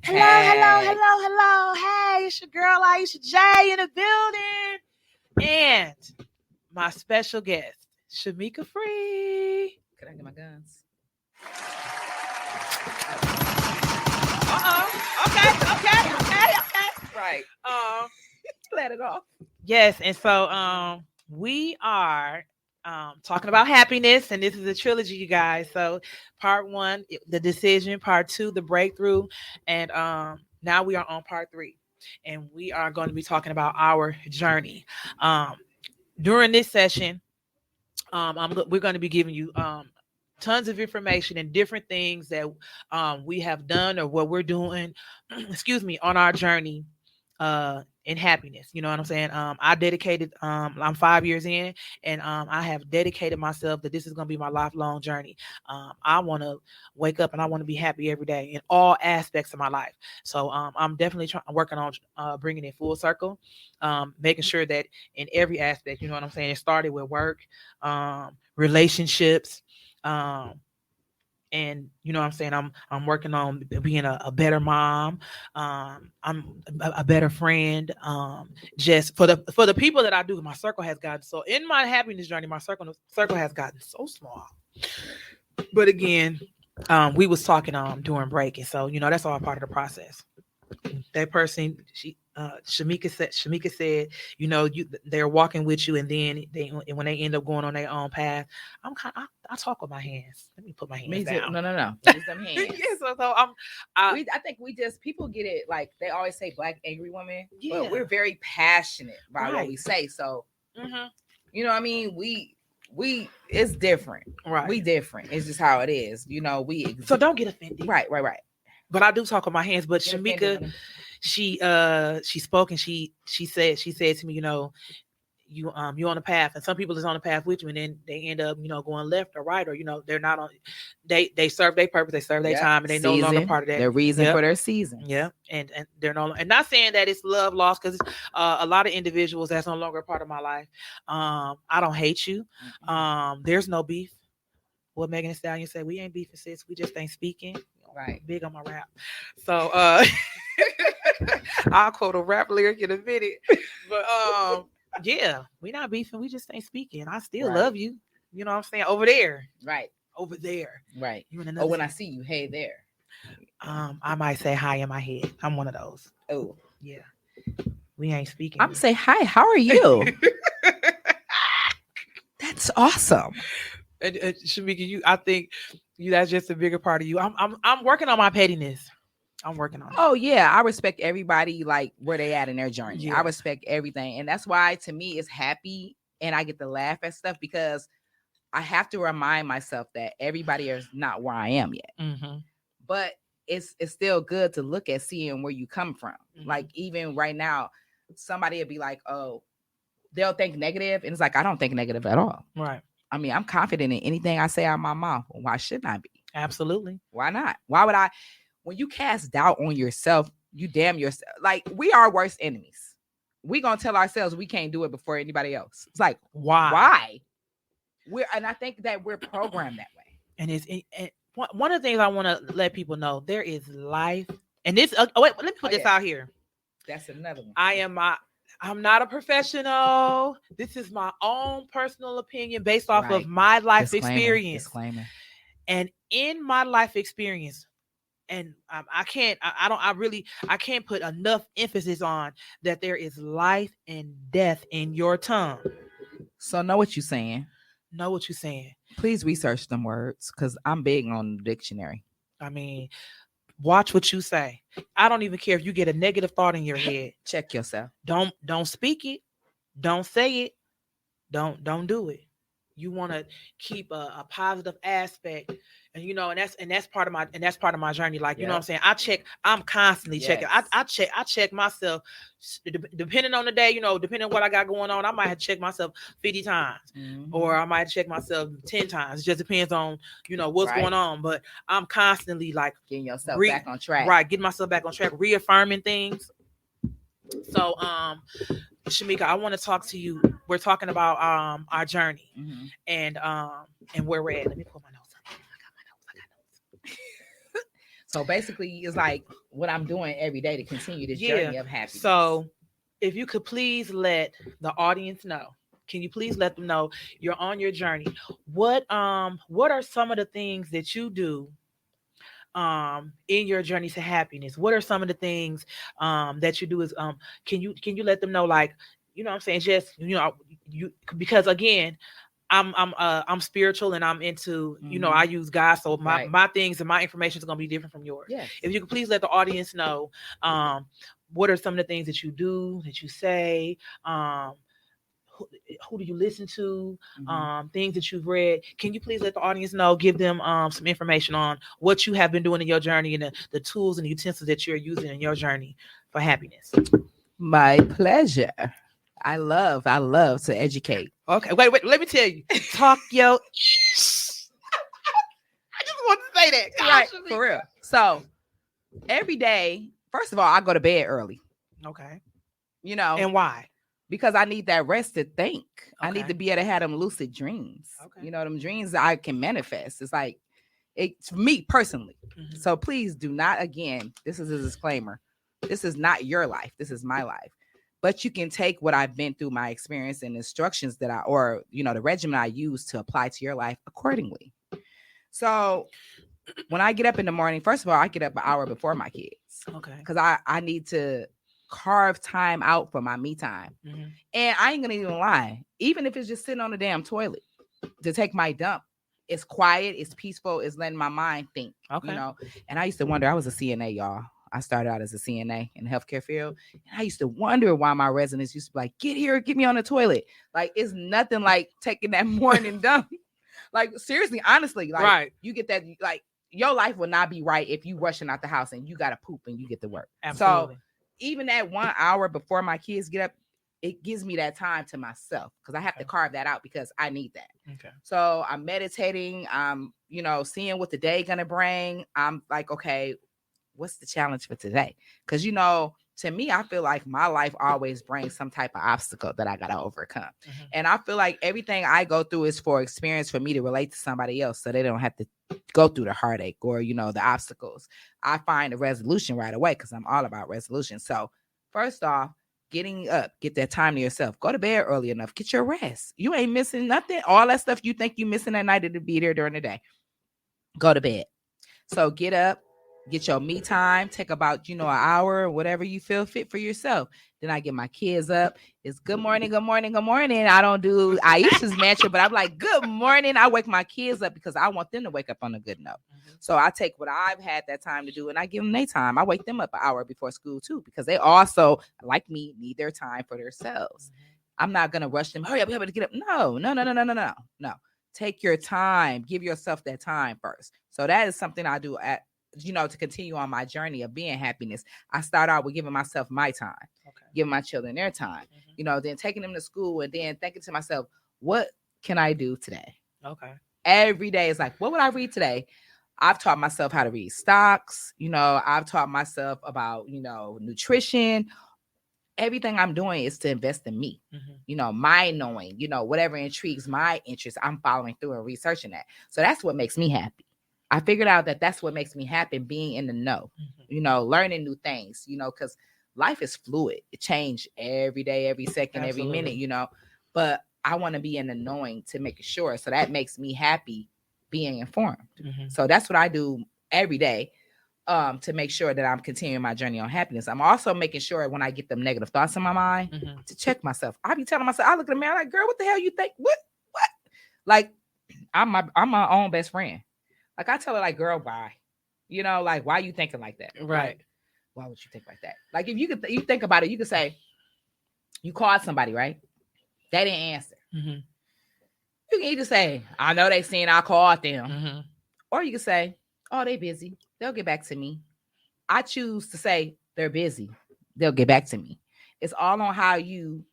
Hello, hello, Hey. hello, hello. Hey, it's your girl Aisha J in the building. And my special guest, Shamika Free. Can I get my guns? Okay. Right. Um, Let it off. yes, and so we are talking about happiness, and this is a trilogy, you guys. So part one, the decision, part two, the breakthrough, and now we are on part three. And we are going to be talking about our journey. Um, During this session, we're going to be giving you tons of information and different things that we have done or what we're doing, excuse me, on our journey in happiness. You know what I'm saying? I dedicated, I'm 5 years in, and I have dedicated myself that this is going to be my lifelong journey. I want to wake up and I want to be happy every day in all aspects of my life. So I'm definitely working on bringing it full circle, making sure that in every aspect, you know what I'm saying? It started with work, relationships, and you know what I'm saying, I'm working on being a better mom, I'm a better friend, just for the people that I do. My circle has gotten, so in my happiness journey, my circle has gotten so small. But again, we was talking during break, and so you know that's all part of the process. That person, Shamika said, you know, they're walking with you, and then when they end up going on their own path, I talk with my hands. Let me put my hands Me too. down. No. Use them hands. Yeah, so I think we just, people get it like they always say black angry women, but we're very passionate about what we say. So you know what I mean? We it's different. Right. We different. It's just how it is. You know, so don't get offended. Right. But I do talk with my hands. But Shamika, she spoke, and she said to me, you know, you on the path, and some people is on the path with you, and then they end up, you know, going left or right, or you know, they're not on. They serve their purpose, they serve their time, and they no longer part of that. Their reason for their season. Yeah, and they're no, and not saying that it's love lost, because a lot of individuals that's no longer a part of my life. I don't hate you. There's no beef. What Megan Thee Stallion said, we ain't beefing, sis. We just ain't speaking. Right. Big on my rap. So I'll quote a rap lyric in a minute. But yeah, we not beefing. We just ain't speaking. I still love you. You know what I'm saying? Over there. Right. Over there. Right. Oh, when I see you, hey there. I might say hi in my head. I'm one of those. Oh. Yeah. We ain't speaking. I'm say hi. How are you? That's awesome. And Shamika, I think that's just a bigger part of you. I'm working on my pettiness. I'm working on it. Oh yeah, I respect everybody like where they at in their journey. Yeah. I respect everything, and that's why to me it's happy, and I get to laugh at stuff because I have to remind myself that everybody is not where I am yet. But it's still good to look at seeing where you come from. Like even right now, somebody will be like, "Oh," they'll think negative, and it's like I don't think negative at all. Right. I mean, I'm confident in anything I say out of my mouth. Why shouldn't I be? Absolutely. Why not? Why would I? When you cast doubt on yourself, you damn yourself. Like we are worst enemies. We gonna tell ourselves we can't do it before anybody else. It's like why? And I think that we're programmed that way. And one of the things I want to let people know, there is life, and this. Wait, let me put this out here. That's another one. I'm not a professional. This is my own personal opinion based off of my life experience. Disclaimer. And in my life experience, and I can't put enough emphasis on that there is life and death in your tongue. So know what you're saying. Know what you're saying. Please research them words, because I'm big on the dictionary. I mean, watch what you say. I don't even care if you get a negative thought in your head. Check yourself. Don't speak it. Don't say it. Don't do it. You want to keep a positive aspect, and you know, and that's part of my journey. Like you know what I'm saying. I'm constantly checking. I check myself, depending on the day. You know, depending on what I got going on, I might have to check myself 50 times, or I might check myself 10 times. It just depends on what's going on. But I'm constantly like getting yourself back on track. Right, getting myself back on track, reaffirming things. So, Shamika, I want to talk to you. We're talking about our journey and where we're at. Let me pull my notes up. I got notes. So basically, it's like what I'm doing every day to continue this Yeah. journey of happiness. So, if you could please let the audience know, can you please let them know you're on your journey? What are some of the things that you do in your journey to happiness? What are some of the things that you do? Is can you let them know, like, you know what I'm saying, just, you, because again, I'm spiritual and I'm into, I use God, so my Right. my things and my information is gonna be different from yours. Yes. If you could please let the audience know, what are some of the things that you do, that you say, who do you listen to, things that you've read. Can you please let the audience know, give them some information on what you have been doing in your journey, and the tools and utensils that you're using in your journey for happiness? My pleasure. I love to educate. Okay, wait, let me tell you. Talk your I just want to say that. Right, for real. So every day, first of all, I go to bed early. Okay. And why? Because I need that rest to think. I need Okay. to be able to have them lucid dreams. Okay. Them dreams that I can manifest. It's like, it's me personally. Mhm. So please do not, again, this is a disclaimer. This is not your life. This is my life. But you can take what I've been through, my experience and instructions that the regimen I use to apply to your life accordingly. So when I get up in the morning, first of all, I get up an hour before my kids. Okay. Because I need to carve time out for my me time. Mm-hmm. And I ain't gonna even lie, even if it's just sitting on the damn toilet to take my dump, it's quiet, it's peaceful, it's letting my mind think. Okay. And I used to wonder, I was a CNA, y'all. I started out as a CNA in the healthcare field. And I used to wonder why my residents used to be like, get here, get me on the toilet. Like, it's nothing like taking that morning dump. Like, seriously, honestly, like, right. You get that, like, your life will not be right if you rushing out the house and you got to poop and you get to work. Absolutely. So even that 1 hour before my kids get up, it gives me that time to myself, because I have to carve that out because I need that. Okay. So I'm meditating. I'm, seeing what the day gonna bring. I'm like, okay, what's the challenge for today? Because, to me, I feel like my life always brings some type of obstacle that I got to overcome. Mm-hmm. And I feel like everything I go through is for experience for me to relate to somebody else, so they don't have to go through the heartache or, the obstacles. I find a resolution right away because I'm all about resolution. So first off, getting up, get that time to yourself. Go to bed early enough. Get your rest. You ain't missing nothing. All that stuff you think you missing at night, it'll be there during the day. Go to bed. So get up, get your me time, take about, an hour, whatever you feel fit for yourself. Then I get my kids up. It's good morning, good morning, good morning. I don't do Aisha's mantra, but I'm like, good morning. I wake my kids up because I want them to wake up on a good note. Mm-hmm. So I take what I've had that time to do and I give them their time. I wake them up an hour before school too, because they also, like me, need their time for themselves. Mm-hmm. I'm not going to rush them. Hurry up, to get up. No. Take your time. Give yourself that time first. So that is something I do to continue on my journey of being happiness. I start out with giving myself my time, giving my children their time, then taking them to school, and then thinking to myself, what can I do today? Okay. Every day is like, what would I read today? I've taught myself how to read stocks. I've taught myself about, nutrition. Everything I'm doing is to invest in me, my knowing, whatever intrigues my interest, I'm following through and researching that. So that's what makes me happy. I figured out that that's what makes me happy, being in the know, learning new things, because life is fluid. It changes every day, every second, Absolutely. Every minute, but I want to be in the knowing to make sure. So that makes me happy being informed. Mm-hmm. So that's what I do every day. To make sure that I'm continuing my journey on happiness. I'm also making sure when I get them negative thoughts in my mind to check myself. I be telling myself, I look at the man like, girl, what the hell you think? What? Like, I'm my own best friend. Like, I tell her, like, girl, why? Like, why you thinking like that? Right. Like, why would you think like that? Like, if you think about it, you could say, you called somebody, right? They didn't answer. Mm-hmm. You can either say, I know they seen I called them. Mm-hmm. Or you can say, oh, they busy. They'll get back to me. I choose to say they're busy. They'll get back to me. It's all on how you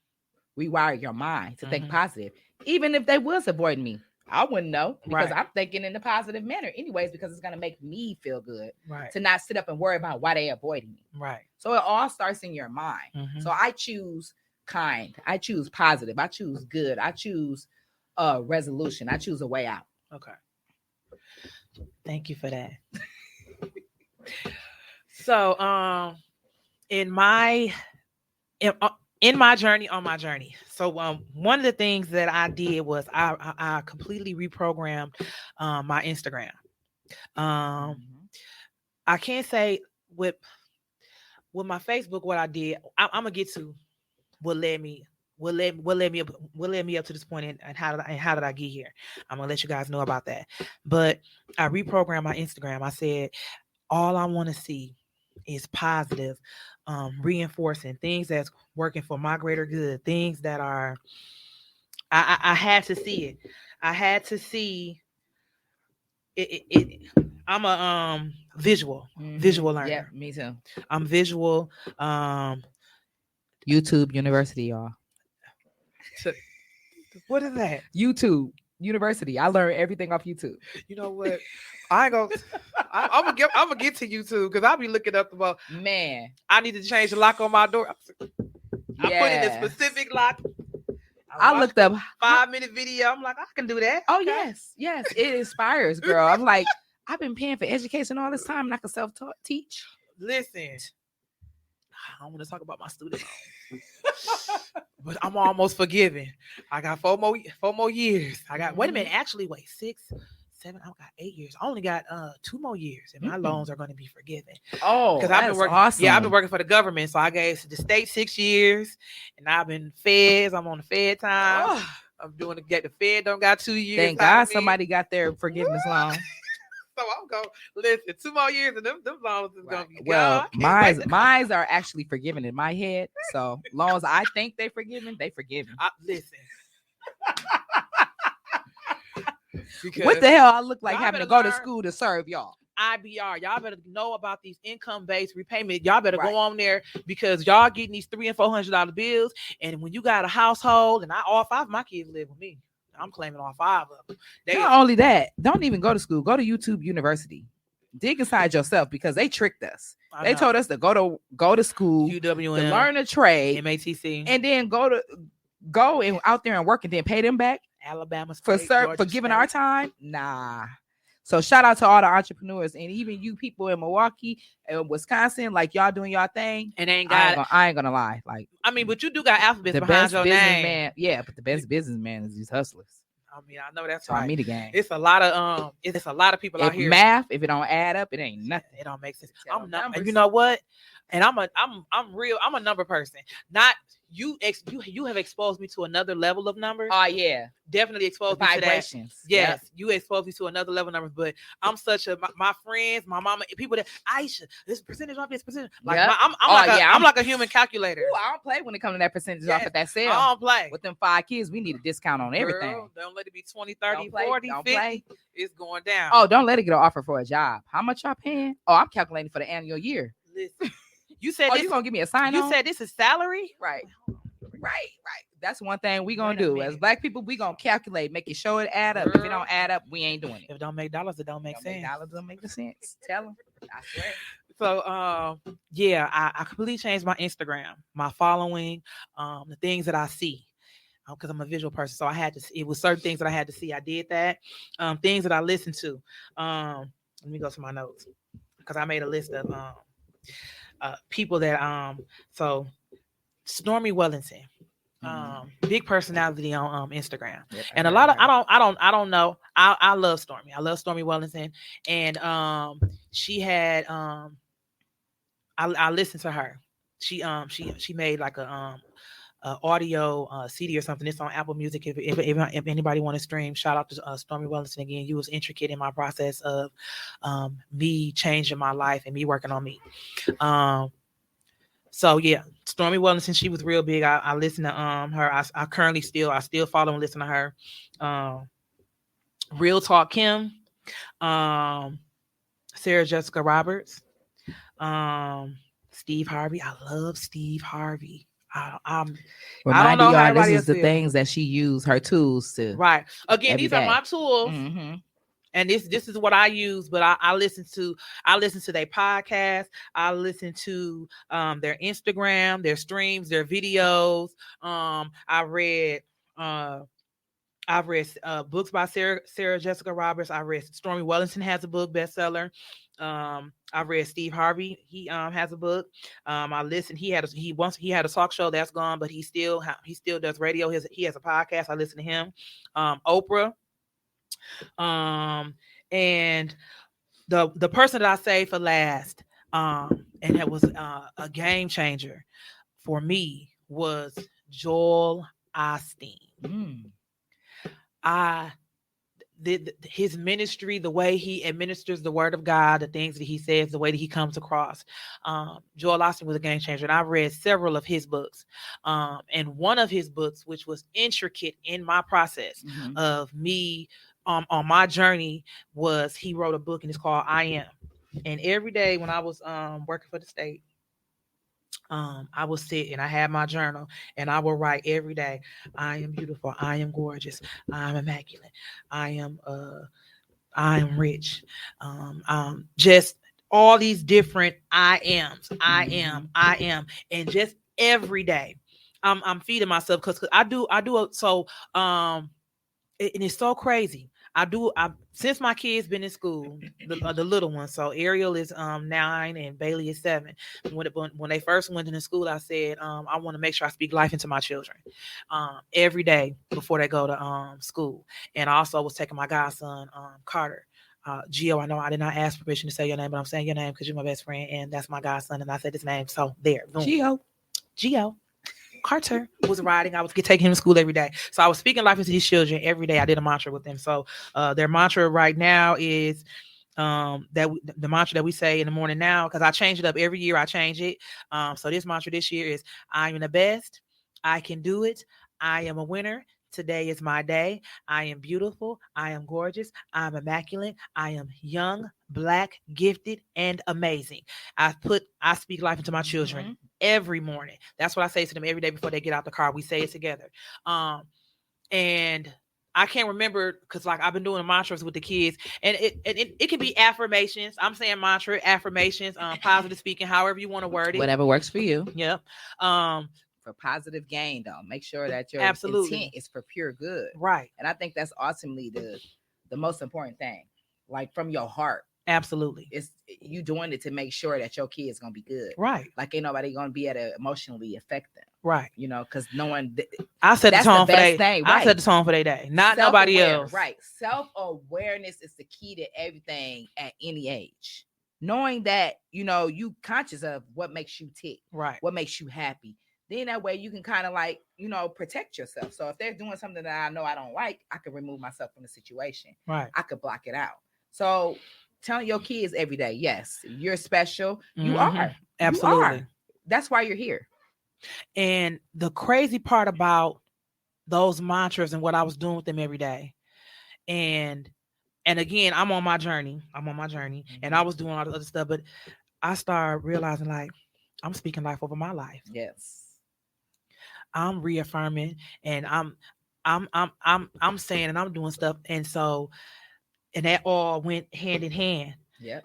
rewire your mind to think positive. Even if they was avoiding me, I wouldn't know, because I'm thinking in a positive manner anyways, because it's going to make me feel good to not sit up and worry about why they avoiding me. Right. So it all starts in your mind. Mm-hmm. So I choose kind. I choose positive. I choose good. I choose resolution. I choose a way out. Okay. Thank you for that. So in my in, uh, in my journey on my journey. So one of the things that I did was I completely reprogrammed my Instagram. I can't say with my Facebook what I did. I'm gonna get to what led me what led me up to this point, and how did I get here. I'm gonna let you guys know about that. But I reprogrammed my Instagram. I said all I want to see is positive, reinforcing things that's working for my greater good, things that are I had to see it. I had to see it. I'm a visual learner. Yeah, me too. I'm visual. YouTube University, y'all. What is that? YouTube University. I learned everything off YouTube. You know what? I ain't gonna. I'm gonna get to YouTube because I'll be looking up about. Man, I need to change the lock on my door. I put in a specific lock. I looked up 5-minute video. I'm like, I can do that. Oh okay. yes, it inspires, girl. I'm like, I've been paying for education all this time, and I can self-teach. Listen, I don't want to talk about my student loan, but I'm almost forgiven. I got four more years. I got wait a minute. Actually, wait 6, 7. I got 8 years. I only got 2 more years, and my loans are going to be forgiven. Oh, because I've been working. Awesome. Yeah, I've been working for the government, so I gave the state 6 years, and I've been feds. I'm on the Fed time. Oh. I'm doing the Fed. Don't got 2 years. Thank God somebody got their forgiveness loan. So I'm going listen 2 more years, and them loans is gonna be well. Mine's are actually forgiven in my head. So loans I think they forgiven. Listen. What the hell I look like having to go to school to serve y'all? IBR. Y'all better know about these income-based repayment. Y'all better go on there because y'all getting these $300 and $400 bills. And when you got a household, and all 5 of my kids live with me, I'm claiming all 5 of them. Not only that, don't even go to school. Go to YouTube University. Dig inside yourself because they tricked us. They told us to go to school, UWM, to learn a trade, MATC, and then go and out there and work and then pay them back. Alabama State, for giving our time. Nah. So shout out to all the entrepreneurs and even you people in Milwaukee and Wisconsin, like y'all doing y'all thing. And I ain't gonna lie. Like, I mean, but you do got alphabets behind your name. Man, yeah, but the best businessman is these hustlers. I mean, I know that's right. Me the game. It's a lot of people out here. Math, if it don't add up, it ain't nothing. It don't make sense. I'm not. And you know what? And I'm a number person. Not you have exposed me to another level of numbers. Oh yeah. Definitely exposed me to that. Yes, you exposed me to another level of numbers. But I'm such my friends, my mama, people that Aisha, this percentage off this percentage. Like I'm like a human calculator. Ooh, I don't play when it comes to that percentage off at that sale. I don't play. With them 5 kids, we need a discount on everything. Girl, don't let it be 20, 30, 40, 50. It's going down. Oh, don't let it get an offer for a job. How much y'all paying? Oh, I'm calculating for the annual year. Listen. You said you gonna give me a sign on? You said this is salary? Right. That's one thing we gonna do. As Black people, we gonna calculate, make it show it add up. If it don't add up, we ain't doing it. If it don't make dollars, it don't make sense. Dollars don't make the sense. Tell them. I swear. So yeah, I completely changed my Instagram, my following, the things that I see. Because I'm a visual person, so I had to. It was certain things that I had to see. I did that. Things that I listened to. Let me go to my notes because I made a list of people that so Stormy Wellington, big personality on Instagram, and a lot of I don't know. I love Stormy. I love Stormy Wellington, and she had I listened to her. She made like a audio CD or something. It's on Apple Music. If anybody want to stream, shout out to Stormy Wellington again. You was intricate in my process of me changing my life and me working on me. So yeah, Stormy Wellington, she was real big. I listen to her. I currently still follow and listen to her. Real Talk Kim, Sarah Jessica Roberts, Steve Harvey. I love Steve Harvey. I don't know how this is the things that she used her tools to. Right. Again, these are my tools. Mm-hmm. And this is what I use, but I listen to their podcast. I listen to their Instagram, their streams, their videos. I've read books by Sarah Jessica Roberts. I read Stormy Wellington has a book bestseller. I read Steve Harvey. He has a book. I listened. He had a talk show that's gone, but he still does radio. He has a podcast. I listen to him. Oprah. And the person that I saved for last, and it was a game changer for me, was Joel Osteen. His ministry, the way he administers the word of God, the things that he says, the way that he comes across. Joel Osteen was a game changer. And I've read several of his books. And one of his books, which was intricate in my process of me on my journey, was he wrote a book and it's called I Am. And every day when I was working for the state, I will sit and I had my journal and I will write every day, I am beautiful, I am gorgeous, I'm immaculate, I am rich. Just all these different I ams, I am. And just every day I'm feeding myself because I do it. So and it's so crazy. Since my kids been in school, the little one. So Ariel is 9 and Bailey is 7. When they first went into school, I said I want to make sure I speak life into my children every day before they go to school. And I also was taking my godson Carter. Gio, I know I did not ask permission to say your name, but I'm saying your name because you're my best friend and that's my godson, and I said his name. So there, boom. Gio. Carter was riding. I was taking him to school every day. So I was speaking life into these children every day. I did a mantra with them. So their mantra right now is that the mantra that we say in the morning now, because I change it up every year. I change it. So this mantra this year is I am the best. I can do it. I am a winner. Today is my day. I am beautiful. I am gorgeous. I'm immaculate. I am young, Black, gifted, and amazing. I speak life into my children every morning. That's what I say to them every day before they get out the car. We say it together. And I can't remember because like I've been doing mantras with the kids, and it can be affirmations. I'm saying mantra, affirmations, positive speaking, however you want to word it. Whatever works for you. Yep. For positive gain, though, make sure that your Absolutely. intent is for pure good. Right. And I think that's ultimately the most important thing. Like from your heart. Absolutely. It's you doing it to make sure that your kid's gonna be good. Right. Like ain't nobody gonna be able to emotionally affect them. Right. You know, because no one. I set the tone for their day. I set the tone for their day, not nobody else. Right. Self-awareness is the key to everything at any age. Knowing that, you know, you conscious of what makes you tick. Right. What makes you happy. Then that way you can kind of like, you know, protect yourself. So if they're doing something that I know I don't like, I can remove myself from the situation. Right. I could block it out. So telling your kids every day, yes, you're special. You are. Absolutely. You are. That's why you're here. And the crazy part about those mantras and what I was doing with them every day. And again, I'm on my journey. And I was doing all the other stuff, but I started realizing like I'm speaking life over my life. Yes. I'm reaffirming and I'm saying and I'm doing stuff. And so, and that all went hand in hand. Yep.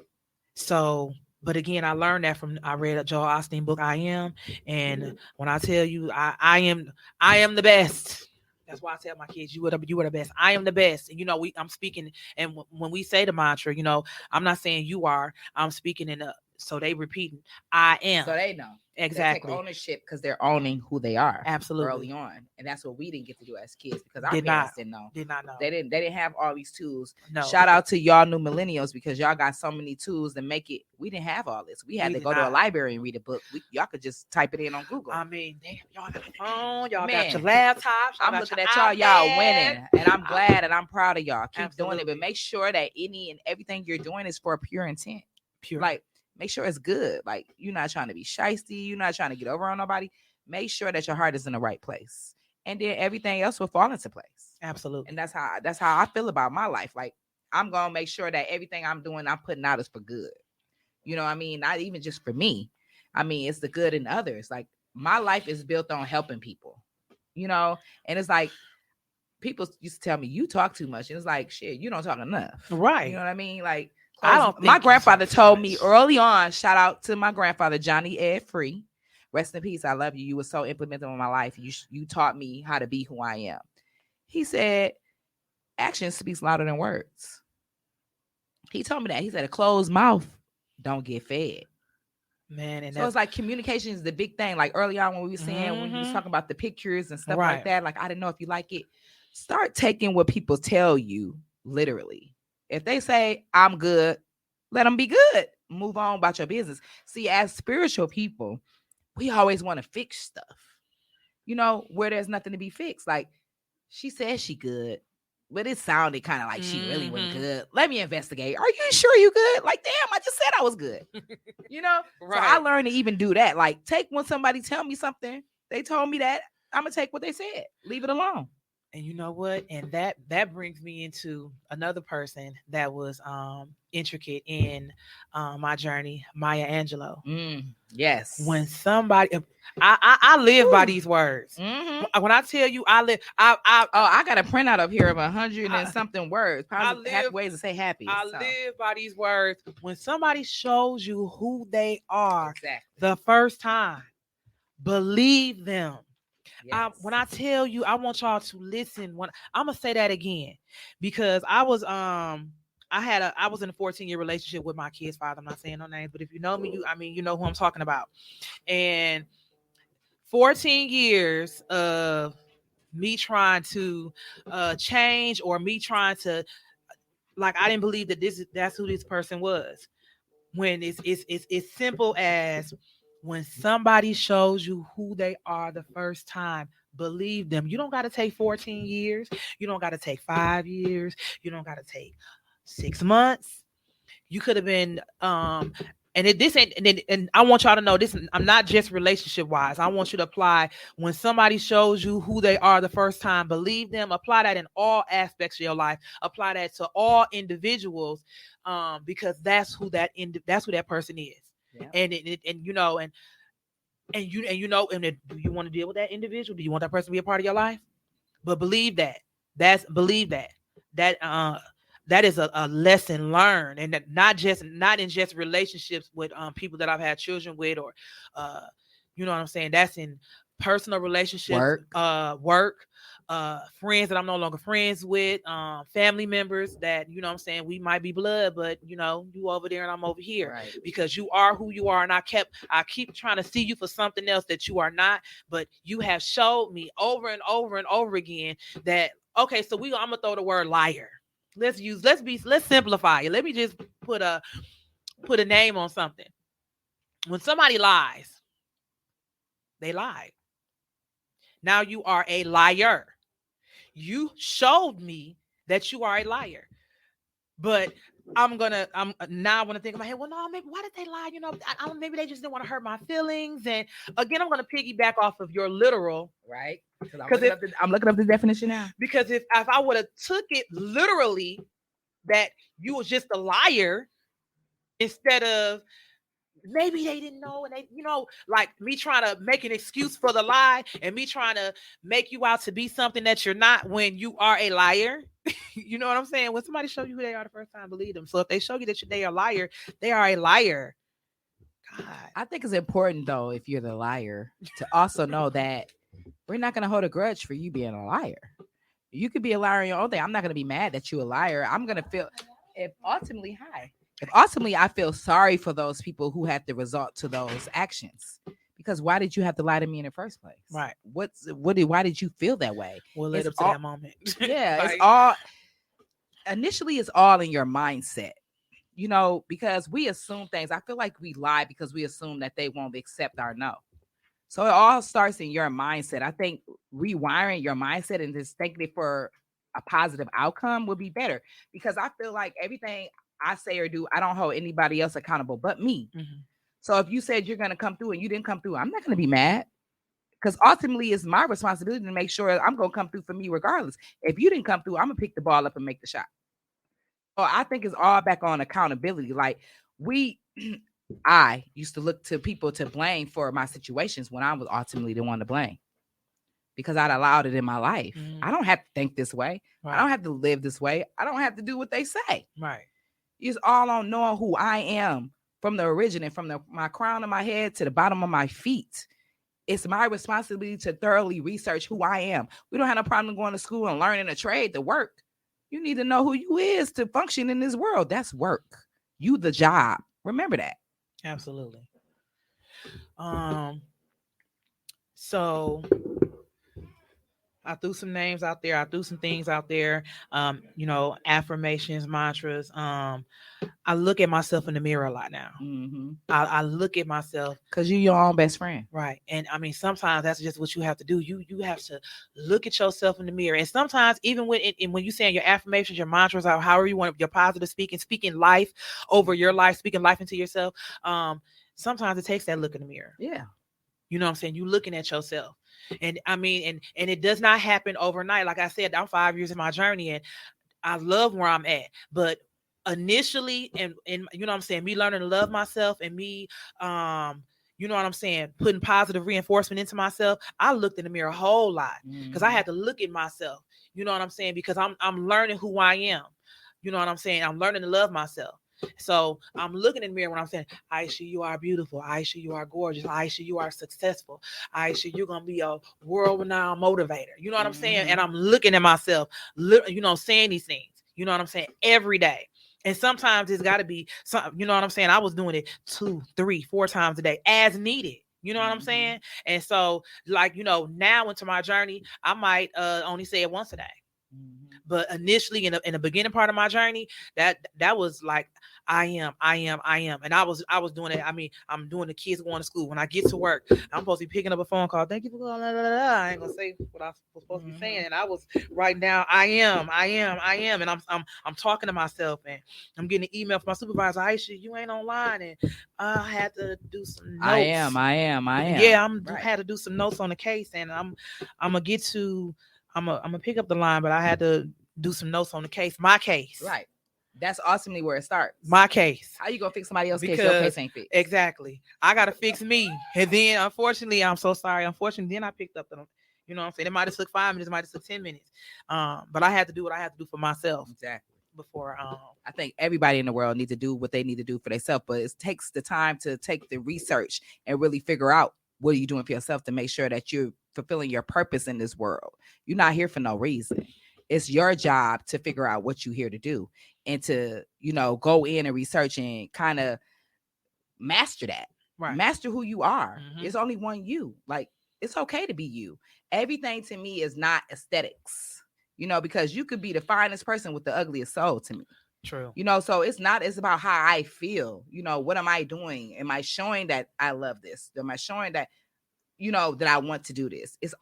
So, but again, I learned that I read a Joel Osteen book, I Am. And when I tell you I am the best. That's why I tell my kids, you are the best. I am the best. And, you know, I'm speaking. And when we say the mantra, you know, I'm not saying you are, I'm speaking so they repeating, I am. So they know. Exactly. They take ownership because they're owning who they are. Absolutely. Early on. And that's what we didn't get to do as kids because our parents didn't know. Did not know. They didn't have all these tools. No. Shout out to y'all new millennials because y'all got so many tools to make it. We didn't have all this. We had to go to a library and read a book. Y'all could just type it in on Google. I mean, damn, y'all got a phone. Y'all got your laptops. I'm looking at y'all. Y'all winning. And I'm glad and I'm proud of y'all. Keep doing it. But make sure that any and everything you're doing is for a pure intent. Pure. Like, make sure it's good. Like, you're not trying to be shysty. You're not trying to get over on nobody. Make sure that your heart is in the right place. And then everything else will fall into place. Absolutely. And that's how I feel about my life. Like, I'm going to make sure that everything I'm doing, I'm putting out is for good. You know what I mean? Not even just for me. I mean, it's the good in others. Like, my life is built on helping people. You know? And it's like, people used to tell me, you talk too much. And it's like, shit, you don't talk enough. Right. You know what I mean? Like, my grandfather told me early on, shout out to my grandfather, Johnny Ed Free. Rest in peace. I love you. You were so implemented in my life. You taught me how to be who I am. He said, action speaks louder than words. He told me that. He said, a closed mouth don't get fed. Man, and So it's that's like communication is the big thing. Like early on when we were saying, when you was talking about the pictures and stuff like right. that, like I didn't know if you like it. Start taking what people tell you literally. If they say I'm good, let them be good. Move on about your business. See, as spiritual people, we always want to fix stuff, where there's nothing to be fixed. Like she said she good, but it sounded kind of like she really wasn't good. Let me investigate. Are you sure you good? Like, damn, I just said I was good. So I learned to even do that. Like, take when somebody tell me something, they told me that, I'm gonna take what they said, leave it alone. And you know what? And that brings me into another person that was intricate in my journey, Maya Angelou. Yes. When somebody, I live by these words. Mm-hmm. When I tell you I live, I got a printout up here of 100 and something words. Probably half ways to say happy. I live by these words. When somebody shows you who they are the first time, believe them. Yes. When I tell you, I want y'all to listen. When I'm gonna say that again, because I was in a 14-year relationship with my kid's father. I'm not saying no names, but if you know me, you know who I'm talking about. And 14 years of me trying to change, or me trying to, like, I didn't believe that that's who this person was. When it's simple as, when somebody shows you who they are the first time, believe them. You don't got to take 14 years. You don't got to take 5 years. You don't got to take 6 months. You could have been and I want y'all to know this. I'm not just relationship wise. I want you to apply, when somebody shows you who they are the first time, believe them. Apply that in all aspects of your life. Apply that to all individuals, because that's who that person is. Yeah. And do you want to deal with that individual? Do you want that person to be a part of your life? But believe that. That is a lesson learned, and that not in just relationships with people that I've had children with, or you know what I'm saying. That's in personal relationships, work, friends that I'm no longer friends with, family members that, you know what I'm saying, we might be blood, but you over there and I'm over here, right? Because you are who you are, and I keep trying to see you for something else that you are not, but you have showed me over and over and over again that, okay, so I'm gonna throw the word liar. Let's simplify it. Let me just put a name on something. When somebody lies, they lied. Now you are a liar. You showed me that you are a liar. But now I want to think in my head, well, no, maybe why did they lie? Maybe they just didn't want to hurt my feelings. And again, I'm going to piggyback off of your literal, right? Because I'm looking up the definition now. Because if I would have took it literally, that you was just a liar, instead of maybe they didn't know, and they, like me trying to make an excuse for the lie, and me trying to make you out to be something that you're not when you are a liar. You know what I'm saying? When somebody show you who they are the first time, believe them. So if they show you that they are a liar, they are a liar. God. I think it's important, though, if you're the liar, to also know that we're not going to hold a grudge for you being a liar. You could be a liar in your own day. I'm not going to be mad that you're a liar. I'm going to feel, if ultimately I feel sorry for those people who had to resort to those actions. Because why did you have to lie to me in the first place? Right. Why did you feel that way? Well, led up to that moment. Yeah, like, it's all initially it's all in your mindset. Because we assume things. I feel like we lie because we assume that they won't accept our no. So it all starts in your mindset. I think rewiring your mindset and just thinking it for a positive outcome would be better, because I feel like everything I say or do, I don't hold anybody else accountable but me. Mm-hmm. So if you said you're going to come through and you didn't come through, I'm not going to be mad, because ultimately it's my responsibility to make sure I'm going to come through for me regardless. If you didn't come through, I'm going to pick the ball up and make the shot. So I think it's all back on accountability. Like I used to look to people to blame for my situations when I was ultimately the one to blame, because I'd allowed it in my life. Mm. I don't have to think this way. Right. I don't have to live this way. I don't have to do what they say. Right. It's all on knowing who I am from the origin, from my crown of my head to the bottom of my feet. It's my responsibility to thoroughly research who I am. We don't have no problem going to school and learning a trade to work. You need to know who you is to function in this world. That's work. You the job. Remember that. Absolutely. So I threw some names out there. I threw some things out there. Affirmations, mantras. I look at myself in the mirror a lot now. Mm-hmm. I look at myself because you're your own best friend, right? And I mean, sometimes that's just what you have to do. You have to look at yourself in the mirror. And sometimes, even when you saying your affirmations, your mantras, or however you want your positive speaking life over your life, speaking life into yourself. Sometimes it takes that look in the mirror. Yeah. You know what I'm saying? You looking at yourself. And I mean, and it does not happen overnight. Like I said, I'm 5 years in my journey and I love where I'm at. But initially, and you know what I'm saying, me learning to love myself and me, you know what I'm saying, putting positive reinforcement into myself, I looked in the mirror a whole lot because I had to look at myself. You know what I'm saying? Because I'm learning who I am. You know what I'm saying? I'm learning to love myself. So I'm looking in the mirror when I'm saying, Aisha, you are beautiful. Aisha, you are gorgeous. Aisha, you are successful. Aisha, you're going to be a world-renowned motivator. You know what I'm saying? And I'm looking at myself, saying these things. You know what I'm saying? Every day. And sometimes it's got to be, you know what I'm saying? I was doing it 2, 3, 4 times a day as needed. You know what I'm saying? And so, now into my journey, I might only say it once a day. But initially, in the beginning part of my journey, that was like, I am, and I was doing it. I mean, I'm doing the kids going to school. When I get to work, I'm supposed to be picking up a phone call. Thank you for calling. I ain't gonna say what I was supposed to be saying, and I was writing down, I am, and I'm talking to myself, and I'm getting an email from my supervisor. Aisha, you ain't online, and I had to do some notes. I am. Yeah, had to do some notes on the case, and I'm gonna get to. I'm gonna pick up the line, but I had to do some notes on the case. My case. Right. That's ultimately where it starts. My case. How you gonna fix somebody else's case? Your case ain't fixed. Exactly. I gotta fix me. And then unfortunately, I'm so sorry. Unfortunately, then I picked up the, you know what I'm saying? It might have took 5 minutes, it might have took 10 minutes. But I had to do what I had to do for myself. Exactly. Before I think everybody in the world needs to do what they need to do for themselves, but it takes the time to take the research and really figure out what are you doing for yourself to make sure that you're fulfilling your purpose in this world. You're not here for no reason. It's your job to figure out what you're here to do and to, go in and research and kind of master that. Right. Master who you are. It's only one you. Like, it's okay to be you. Everything to me is not aesthetics, because you could be the finest person with the ugliest soul to me. True. So it's about how I feel. What am I doing? Am I showing that I love this? Am I showing that, that I want to do this? It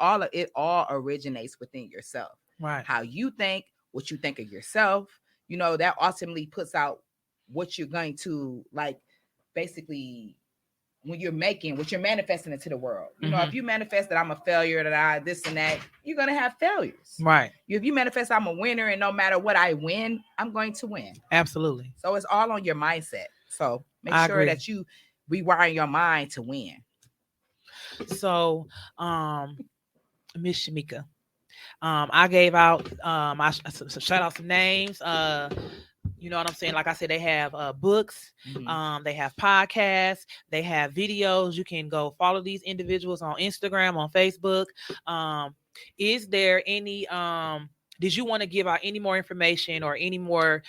all originates within yourself. Right. How you think, what you think of yourself, that ultimately puts out what you're going to, like, basically when you're making what you're manifesting into the world. If you manifest that I'm a failure, that I this and that, you're gonna have failures. Right. If you manifest I'm a winner and no matter what I win, I'm going to win. Absolutely. So it's all on your mindset. So make sure that you rewire your mind to win. So Miss Shamika, I gave out I shout out some names. You know what I'm saying? Like I said, they have books, they have podcasts, they have videos. You can go follow these individuals on Instagram, on Facebook. Is there any did you want to give out any more information or any more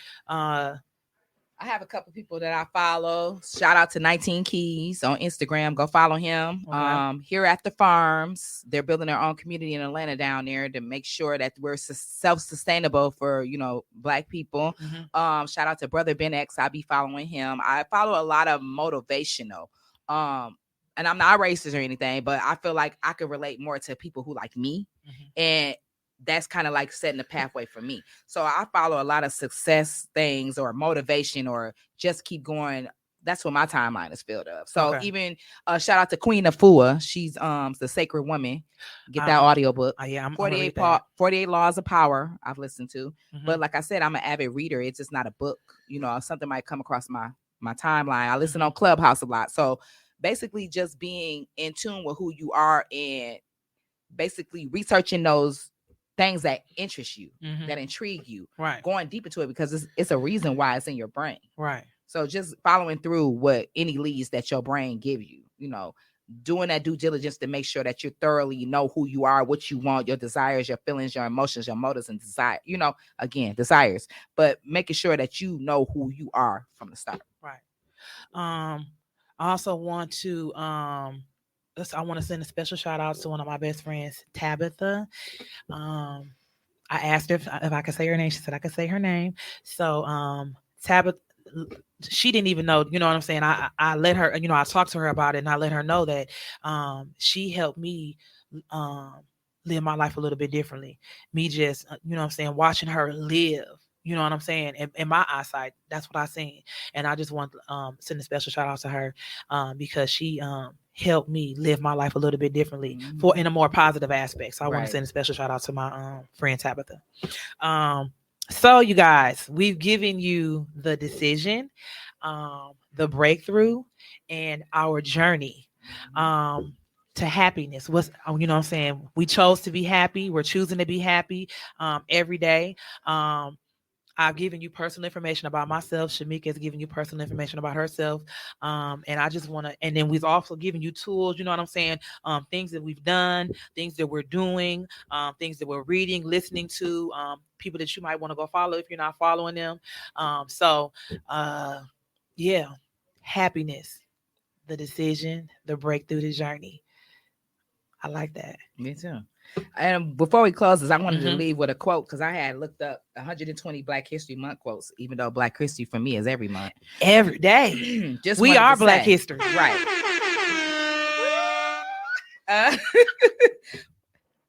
I have a couple people that I follow. Shout out to 19 Keys on Instagram. Go follow him. Okay. Here at the Farms, they're building their own community in Atlanta down there to make sure that we're self-sustainable for, Black people. Shout out to Brother Ben X. I be following him. I follow a lot of motivational. And I'm not racist or anything, but I feel like I could relate more to people who like me. And that's kind of like setting the pathway for me. So I follow a lot of success things or motivation or just keep going. That's what my timeline is filled of. So even shout out to Queen Afua. She's the Sacred Woman. Get that audiobook. Yeah, I'm 48 Laws of Power I've listened to. But like I said, I'm an avid reader. It's just not a book. Something might come across my timeline. I listen on Clubhouse a lot. So basically just being in tune with who you are and basically researching those things that interest you, that intrigue you, right? Going deep into it because it's a reason why it's in your brain, right? So just following through what any leads that your brain gives you, doing that due diligence to make sure that you thoroughly know who you are, what you want, your desires, your feelings, your emotions, your motives, and desire. Again, desires, but making sure that you know who you are from the start. Right. I also want to I want to send a special shout out to one of my best friends, Tabitha. Um, I asked her if I could say her name. She said I could say her name. So Tabitha, she didn't even know, you know what I'm saying? I let her, you know, I talked to her about it and I let her know that she helped me um live my life a little bit differently. Me just, you know what I'm saying, watching her live. You know what I'm saying? In my eyesight, that's what I seen, and I just want send a special shout out to her because she helped me live my life a little bit differently for in a more positive aspect. So I want to send a special shout out to my friend Tabitha. So you guys, we've given you the decision, the breakthrough, and our journey to happiness. What's, you know what I'm saying? We chose to be happy. We're choosing to be happy every day. I've given you personal information about myself. Shamika has given you personal information about herself. And I just want to, and then we've also given you tools, you know what I'm saying? Things that we've done, things that we're doing, things that we're reading, listening to, people that you might want to go follow if you're not following them. Yeah, happiness, the decision, the breakthrough, the journey. I like that. Me too. And before we close this, I wanted to leave with a quote because I had looked up 120 Black History Month quotes, even though Black History for me is every month. Every day. Just we are Black history. Right.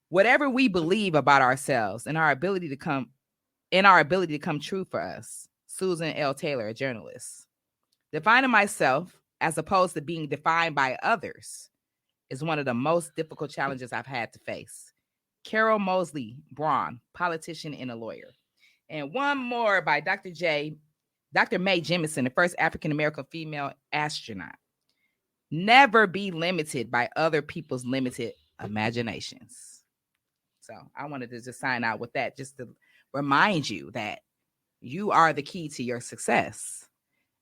Whatever we believe about ourselves and our ability to come true for us. Susan L. Taylor, a journalist. Defining myself as opposed to being defined by others is one of the most difficult challenges I've had to face. Carol Mosley Braun, politician and a lawyer. And one more by Dr. Mae Jemison, the first African-American female astronaut. Never be limited by other people's limited imaginations. So I wanted to just sign out with that, just to remind you that you are the key to your success.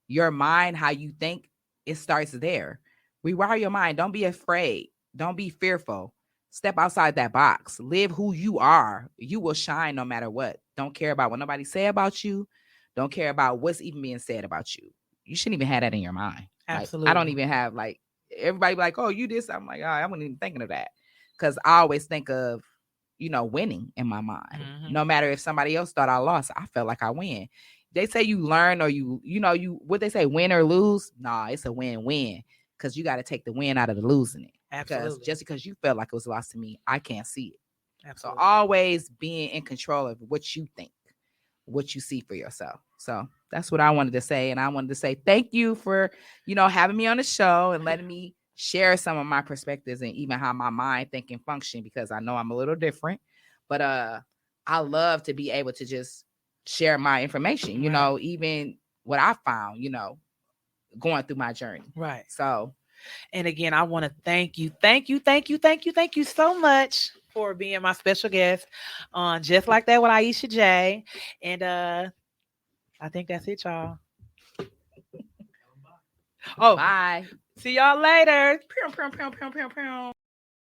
Your mind, how you think, it starts there. Rewire your mind. Don't be afraid. Don't be fearful. Step outside that box. Live who you are. You will shine no matter what. Don't care about what nobody say about you. Don't care about what's even being said about you. You shouldn't even have that in your mind. Absolutely. Like, I don't even have, like, everybody be like, oh, you this. I'm like, oh, I wasn't even thinking of that. Because I always think of, you know, winning in my mind. No matter if somebody else thought I lost, I felt like I win. They say you learn or you what they say, win or lose. Nah, it's a win-win. Because you got to take the win out of the losing it. Absolutely. Because just because you felt like it was lost to me, I can't see it. Absolutely. So always being in control of what you think, what you see for yourself. So that's what I wanted to say. And I wanted to say thank you for, you know, having me on the show and letting me share some of my perspectives and even how my mind thinking function, because I know I'm a little different. But I love to be able to just share my information, you know, even what I found, you know, going through my journey. Right. So, and again, I want to thank you so much for being my special guest on Just Like That with Aisha J. And I think that's it, y'all. Oh, bye. See y'all later.